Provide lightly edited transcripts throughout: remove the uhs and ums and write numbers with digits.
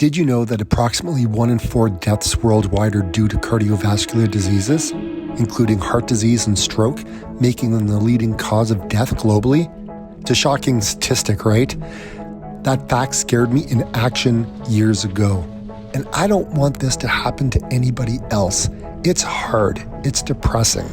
Did you know that approximately 1 in 4 deaths worldwide are due to cardiovascular diseases, including heart disease and stroke, making them the leading cause of death globally? It's a shocking statistic, right? That fact scared me in action years ago. And I don't want this to happen to anybody else. It's hard, it's depressing,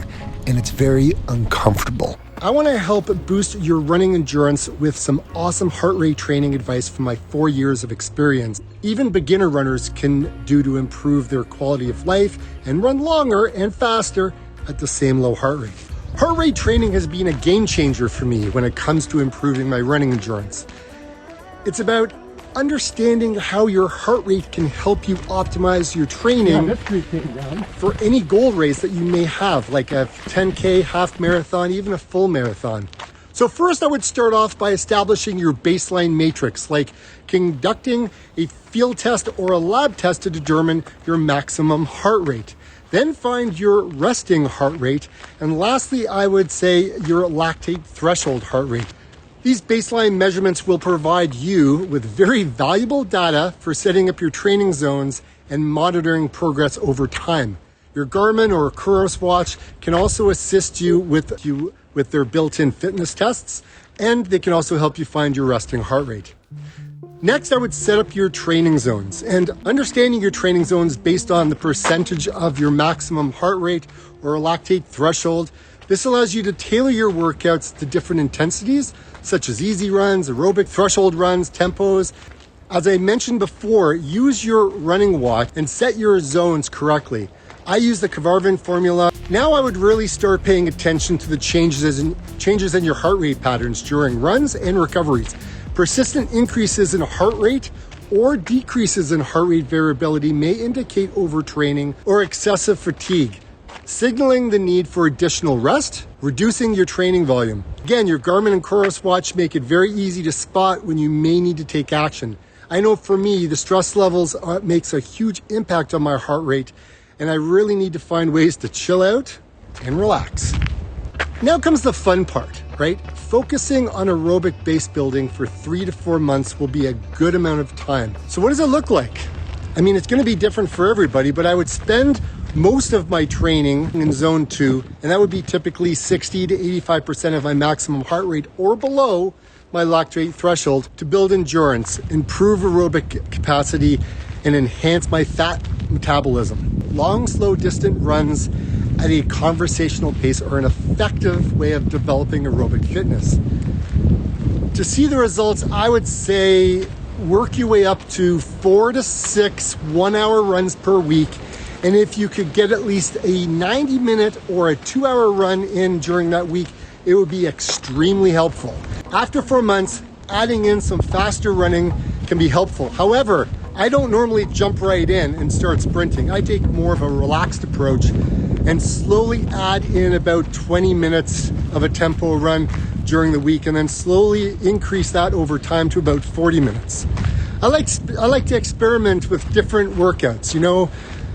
and it's very uncomfortable. I want to help boost your running endurance with some awesome heart rate training advice from my 4 years of experience. Even beginner runners can do to improve their quality of life and run longer and faster at the same low heart rate. Heart rate training has been a game changer for me when it comes to improving my running endurance. It's about understanding how your heart rate can help you optimize your training for any goal race that you may have, like a 10K, half marathon, even a full marathon. So first I would start off by establishing your baseline matrix, like conducting a field test or a lab test to determine your maximum heart rate. Then find your resting heart rate. And lastly, I would say your lactate threshold heart rate. These baseline measurements will provide you with very valuable data for setting up your training zones and monitoring progress over time. Your Garmin or Kuros watch can also assist you with their built-in fitness tests, and they can also help you find your resting heart rate. Next, I would set up your training zones, and understanding your training zones based on the percentage of your maximum heart rate or lactate threshold. This allows you to tailor your workouts to different intensities, such as easy runs, aerobic threshold runs, tempos. As I mentioned before, use your running watch and set your zones correctly. I use the Kavarvan formula. Now I would really start paying attention to the changes in your heart rate patterns during runs and recoveries. Persistent increases in heart rate or decreases in heart rate variability may indicate overtraining or excessive fatigue, signaling the need for additional rest, reducing your training volume. Again, your Garmin and Kuros watch make it very easy to spot when you may need to take action. I know for me, the stress levels makes a huge impact on my heart rate, and I really need to find ways to chill out and relax. Now comes the fun part, right? Focusing on aerobic base building for 3 to 4 months will be a good amount of time. So what does it look like? I mean, it's going to be different for everybody, but I would spend most of my training in zone 2, and that would be typically 60 to 85% of my maximum heart rate or below my lactate threshold to build endurance, improve aerobic capacity, and enhance my fat metabolism. Long, slow, distant runs at a conversational pace are an effective way of developing aerobic fitness. To see the results, I would say work your way up to 4 to 6 1-hour runs per week. And if you could get at least a 90-minute or a 2-hour run in during that week, it would be extremely helpful. After 4 months, adding in some faster running can be helpful. However, I don't normally jump right in and start sprinting. I take more of a relaxed approach and slowly add in about 20 minutes of a tempo run during the week, and then slowly increase that over time to about 40 minutes. I like to experiment with different workouts, you know.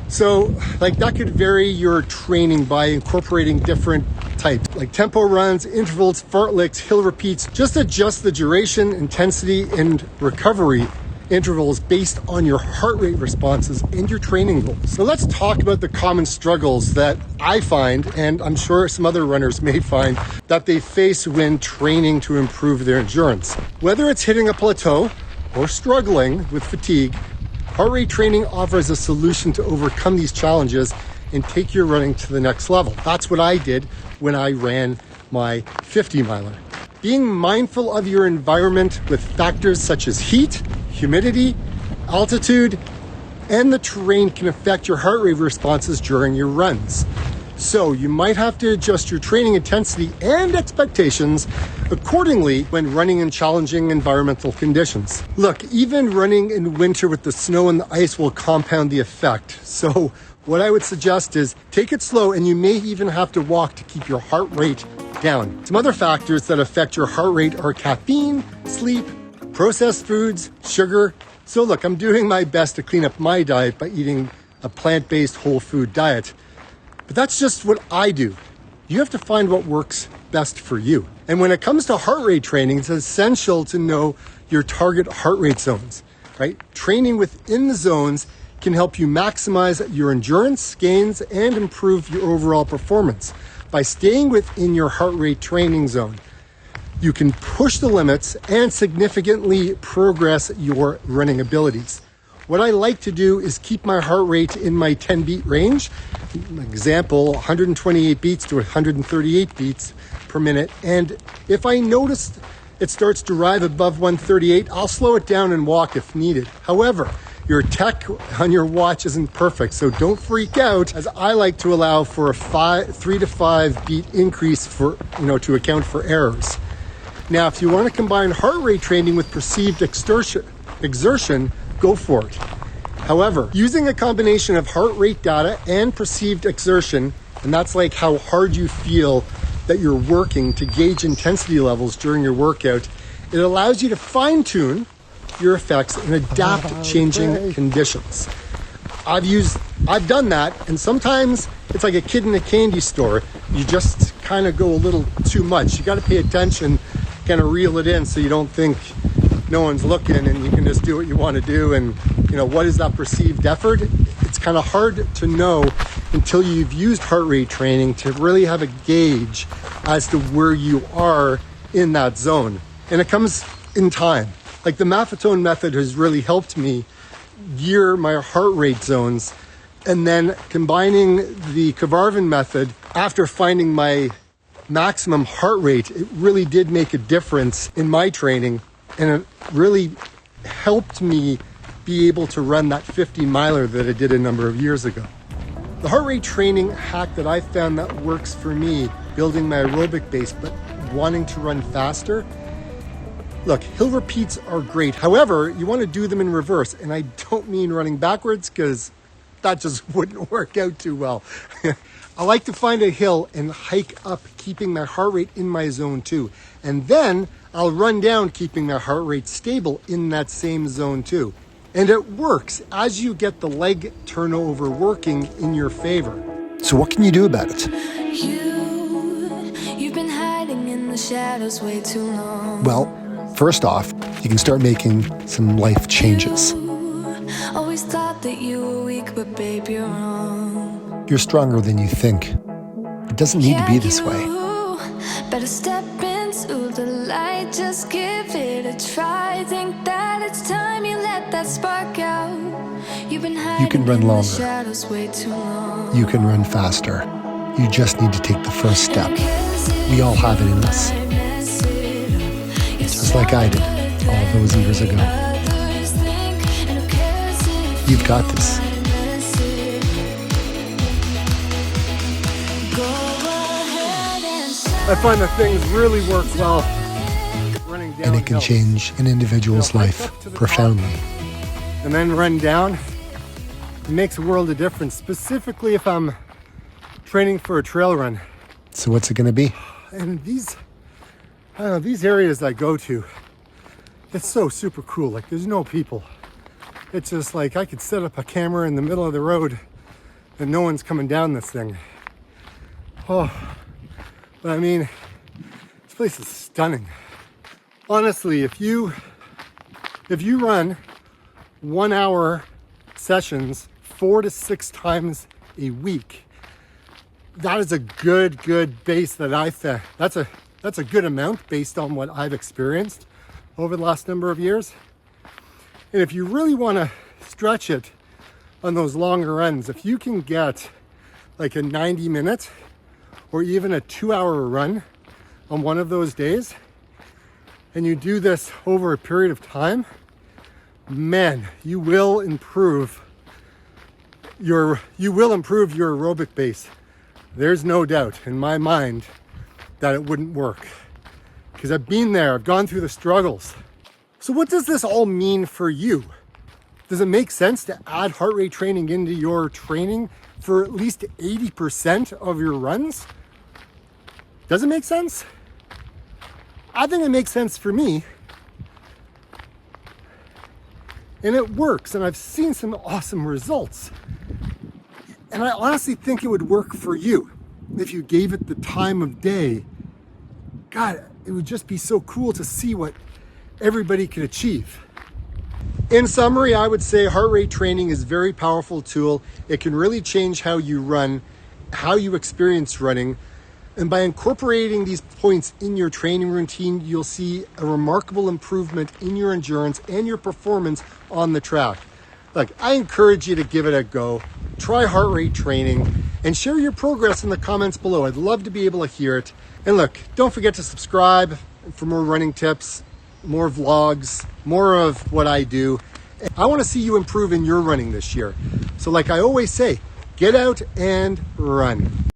So like that could vary your training by incorporating different types, like tempo runs, intervals, fartleks, hill repeats. Just adjust the duration, intensity, and recovery intervals based on your heart rate responses and your training goals. So let's talk about the common struggles that I find, and I'm sure some other runners may find, that they face when training to improve their endurance. Whether it's hitting a plateau or struggling with fatigue, heart rate training offers a solution to overcome these challenges and take your running to the next level. That's what I did when I ran my 50-miler. Being mindful of your environment with factors such as heat, humidity, altitude, and the terrain can affect your heart rate responses during your runs. So you might have to adjust your training intensity and expectations accordingly when running in challenging environmental conditions. Look, even running in winter with the snow and the ice will compound the effect. So what I would suggest is take it slow, and you may even have to walk to keep your heart rate down. Some other factors that affect your heart rate are caffeine, sleep, processed foods, sugar. So look, I'm doing my best to clean up my diet by eating a plant-based whole food diet. But that's just what I do. You have to find what works best for you. And when it comes to heart rate training, it's essential to know your target heart rate zones. right? Training within the zones can help you maximize your endurance gains and improve your overall performance. By staying within your heart rate training zone, you can push the limits and significantly progress your running abilities. What I like to do is keep my heart rate in my 10 beat range. Example, 128 beats to 138 beats per minute. And if I notice it starts to rise above 138, I'll slow it down and walk if needed. However, your tech on your watch isn't perfect, so don't freak out, as I like to allow for a 3 to 5 beat increase to account for errors. Now, if you want to combine heart rate training with perceived exertion, go for it. However, using a combination of heart rate data and perceived exertion, and that's like how hard you feel that you're working to gauge intensity levels during your workout, it allows you to fine-tune your effects and adapt to changing conditions. I've done that, and sometimes it's like a kid in a candy store. You just kind of go a little too much. You got to pay attention, kind of reel it in so you don't think no one's looking and you can just do what you want to do. And what is that perceived effort? It's kind of hard to know until you've used heart rate training to really have a gauge as to where you are in that zone. And it comes in time. Like the Maffetone method has really helped me gear my heart rate zones. And then combining the Kavarvan method, after finding my maximum heart rate, it really did make a difference in my training. And it really helped me be able to run that 50 miler that I did a number of years ago. The heart rate training hack that I found that works for me, building my aerobic base, but wanting to run faster. Look, hill repeats are great. However, you want to do them in reverse. And I don't mean running backwards, because that just wouldn't work out too well. I like to find a hill and hike up, keeping my heart rate in my zone too. And then I'll run down, keeping my heart rate stable in that same zone too. And it works as you get the leg turnover working in your favor. So what can you do about it? You've been hiding in the shadows way too long. Well, first off, you can start making some life changes. Always thought that you were weak, but babe, you're wrong. You're stronger than you think. It doesn't need to be this way. Better step into the light, just give it a try. Think that it's time you let that spark out. You've been hiding You can run in the longer. shadows way too long. You can run faster. You just need to take the first step. We all have it in us. Just like I did all those years ago. You've got this. I find that things really work well running down. And it can change an individual's life profoundly. And then run down. It makes a world of difference, specifically if I'm training for a trail run. So what's it going to be? And these areas I go to, it's so super cool. Like, there's no people. It's just like I could set up a camera in the middle of the road and no one's coming down this thing. Oh, but I mean, this place is stunning. Honestly, if you run 1 hour sessions 4 to 6 times a week, that is a good base that I found. That's a good amount based on what I've experienced over the last number of years. And if you really want to stretch it on those longer runs, if you can get like a 90-minute or even a 2-hour run on one of those days, and you do this over a period of time, man, you will improve your aerobic base. There's no doubt in my mind that it wouldn't work, because I've been there, I've gone through the struggles. So what does this all mean for you? Does it make sense to add heart rate training into your training for at least 80% of your runs? Does it make sense? I think it makes sense for me. And it works, and I've seen some awesome results. And I honestly think it would work for you if you gave it the time of day. God, it would just be so cool to see what everybody could achieve. In summary, I would say heart rate training is a very powerful tool. It can really change how you run, how you experience running. And by incorporating these points in your training routine, you'll see a remarkable improvement in your endurance and your performance on the track. Look, I encourage you to give it a go. Try heart rate training and share your progress in the comments below. I'd love to be able to hear it. And look, don't forget to subscribe for more running tips, more vlogs, more of what I do. I want to see you improve in your running this year. So like I always say, get out and run.